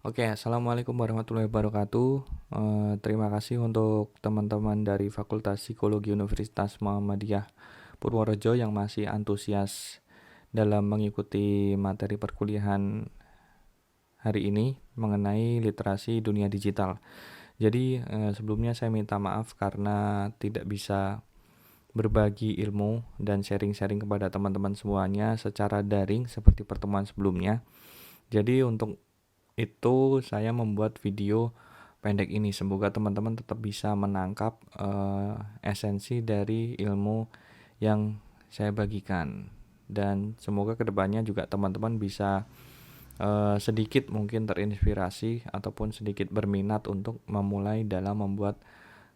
Oke, Assalamualaikum warahmatullahi wabarakatuh. Terima kasih untuk teman-teman dari Fakultas Psikologi Universitas Muhammadiyah Purworejo yang masih antusias dalam mengikuti materi perkuliahan hari ini mengenai literasi dunia digital. Jadi, sebelumnya saya minta maaf karena tidak bisa berbagi ilmu dan sharing-sharing kepada teman-teman semuanya secara daring seperti pertemuan sebelumnya. Jadi untuk itu saya membuat video pendek ini. Semoga teman-teman tetap bisa menangkap esensi dari ilmu yang saya bagikan. Dan semoga kedepannya juga teman-teman bisa sedikit mungkin terinspirasi ataupun sedikit berminat untuk memulai dalam membuat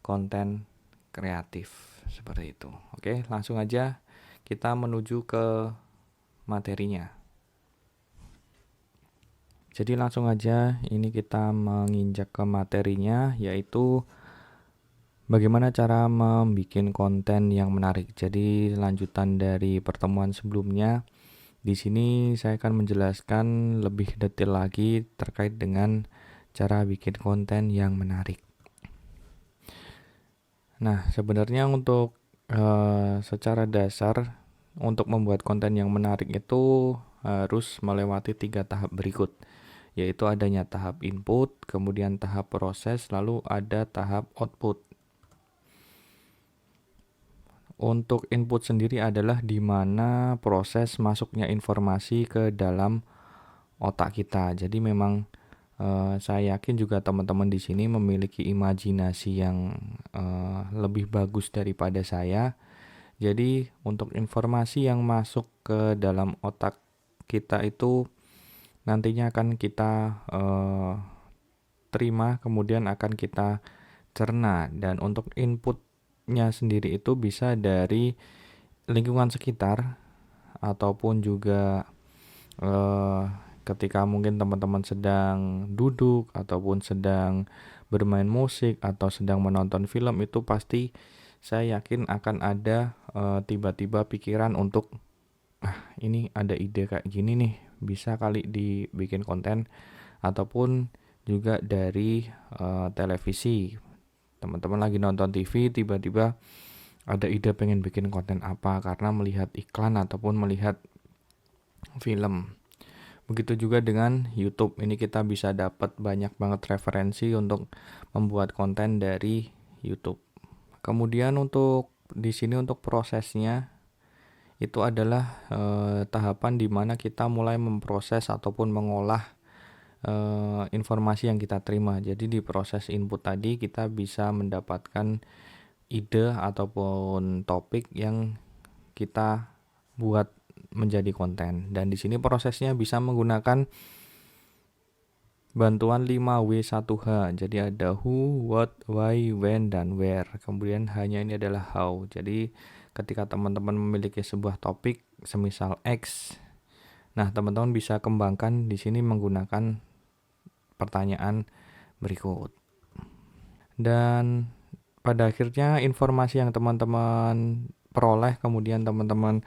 konten kreatif seperti itu. Oke, langsung aja kita menuju ke materinya. Jadi langsung aja ini kita menginjak ke materinya, yaitu bagaimana cara membuat konten yang menarik. Jadi lanjutan dari pertemuan sebelumnya, di sini saya akan menjelaskan lebih detail lagi terkait dengan cara bikin konten yang menarik. Nah, sebenarnya untuk secara dasar untuk membuat konten yang menarik itu harus melewati 3 tahap berikut, yaitu adanya tahap input, kemudian tahap proses, lalu ada tahap output. Untuk input sendiri adalah di mana proses masuknya informasi ke dalam otak kita. Jadi memang saya yakin juga teman-teman di sini memiliki imajinasi yang lebih bagus daripada saya. Jadi untuk informasi yang masuk ke dalam otak kita itu nantinya akan kita terima, kemudian akan kita cerna. Dan untuk inputnya sendiri itu bisa dari lingkungan sekitar ataupun juga ketika mungkin teman-teman sedang duduk ataupun sedang bermain musik atau sedang menonton film, itu pasti saya yakin akan ada tiba-tiba pikiran untuk ini ada ide kayak gini nih, bisa kali dibikin konten. Ataupun juga dari televisi, teman-teman lagi nonton TV tiba-tiba ada ide pengen bikin konten apa karena melihat iklan ataupun melihat film. Begitu juga dengan YouTube, ini kita bisa dapat banyak banget referensi untuk membuat konten dari YouTube. Kemudian untuk di sini untuk prosesnya itu adalah tahapan di mana kita mulai memproses ataupun mengolah informasi yang kita terima. Jadi di proses input tadi kita bisa mendapatkan ide ataupun topik yang kita buat menjadi konten. Dan di sini prosesnya bisa menggunakan bantuan 5W1H. Jadi ada who, what, why, when, dan where. Kemudian hanya ini adalah how. Jadi ketika teman-teman memiliki sebuah topik semisal X, nah teman-teman bisa kembangkan di sini menggunakan pertanyaan berikut. Dan pada akhirnya informasi yang teman-teman peroleh kemudian teman-teman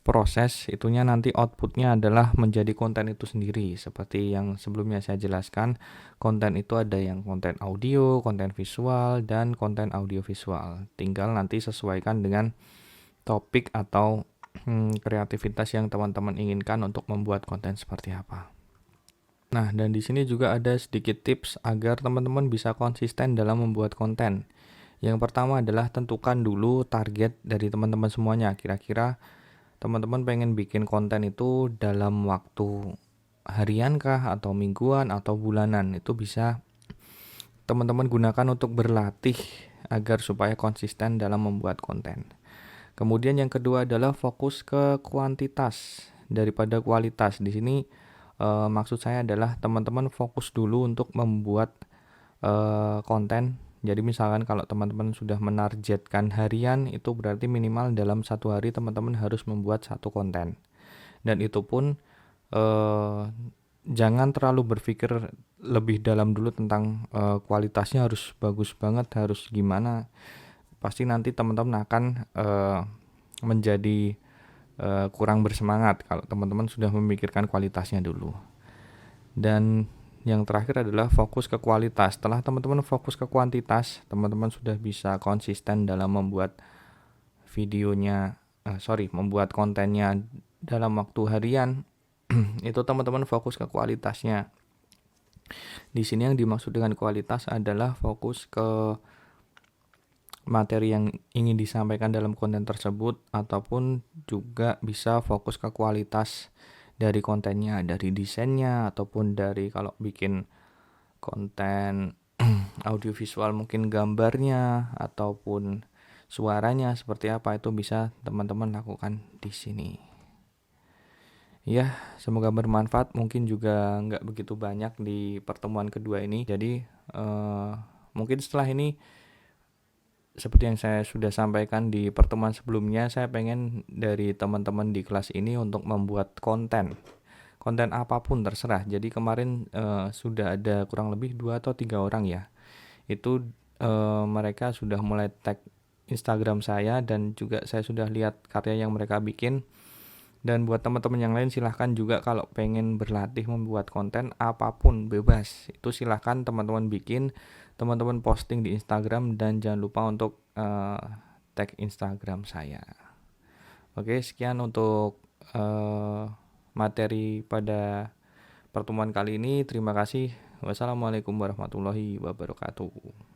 proses itunya nanti outputnya adalah menjadi konten itu sendiri. Seperti yang sebelumnya saya jelaskan, konten itu ada yang konten audio, konten visual, dan konten audiovisual. Tinggal nanti sesuaikan dengan topik atau kreativitas yang teman-teman inginkan untuk membuat konten seperti apa. Nah, dan di sini juga ada sedikit tips agar teman-teman bisa konsisten dalam membuat konten. Yang pertama adalah tentukan dulu target dari teman-teman semuanya. Kira-kira teman-teman pengen bikin konten itu dalam waktu harian kah, atau mingguan, atau bulanan. Itu bisa teman-teman gunakan untuk berlatih agar supaya konsisten dalam membuat konten. Kemudian yang kedua adalah fokus ke kuantitas daripada kualitas. Di sini maksud saya adalah teman-teman fokus dulu untuk membuat konten. Jadi misalkan kalau teman-teman sudah menargetkan harian, itu berarti minimal dalam satu hari teman-teman harus membuat satu konten. Dan itu pun jangan terlalu berpikir lebih dalam dulu tentang kualitasnya harus bagus banget, harus gimana. Pasti nanti teman-teman akan menjadi kurang bersemangat kalau teman-teman sudah memikirkan kualitasnya dulu. Dan yang terakhir adalah fokus ke kualitas. Setelah teman-teman fokus ke kuantitas, teman-teman sudah bisa konsisten dalam membuat videonya, membuat kontennya dalam waktu harian. Itu teman-teman fokus ke kualitasnya. Di sini yang dimaksud dengan kualitas adalah fokus ke materi yang ingin disampaikan dalam konten tersebut, ataupun juga bisa fokus ke kualitas dari kontennya, dari desainnya, ataupun dari kalau bikin konten audiovisual mungkin gambarnya ataupun suaranya seperti apa, itu bisa teman-teman lakukan di sini. Ya, semoga bermanfaat. Mungkin juga nggak begitu banyak di pertemuan kedua ini. Jadi mungkin setelah ini, seperti yang saya sudah sampaikan di pertemuan sebelumnya, saya pengen dari teman-teman di kelas ini untuk membuat konten apapun terserah. Jadi kemarin sudah ada kurang lebih 2 atau 3 orang ya. Itu mereka sudah mulai tag Instagram saya, dan juga saya sudah lihat karya yang mereka bikin. Dan buat teman-teman yang lain, silahkan juga kalau pengen berlatih membuat konten apapun, bebas. Itu silahkan teman-teman bikin, teman-teman posting di Instagram, dan jangan lupa untuk tag Instagram saya. Oke, sekian untuk materi pada pertemuan kali ini. Terima kasih. Wassalamualaikum warahmatullahi wabarakatuh.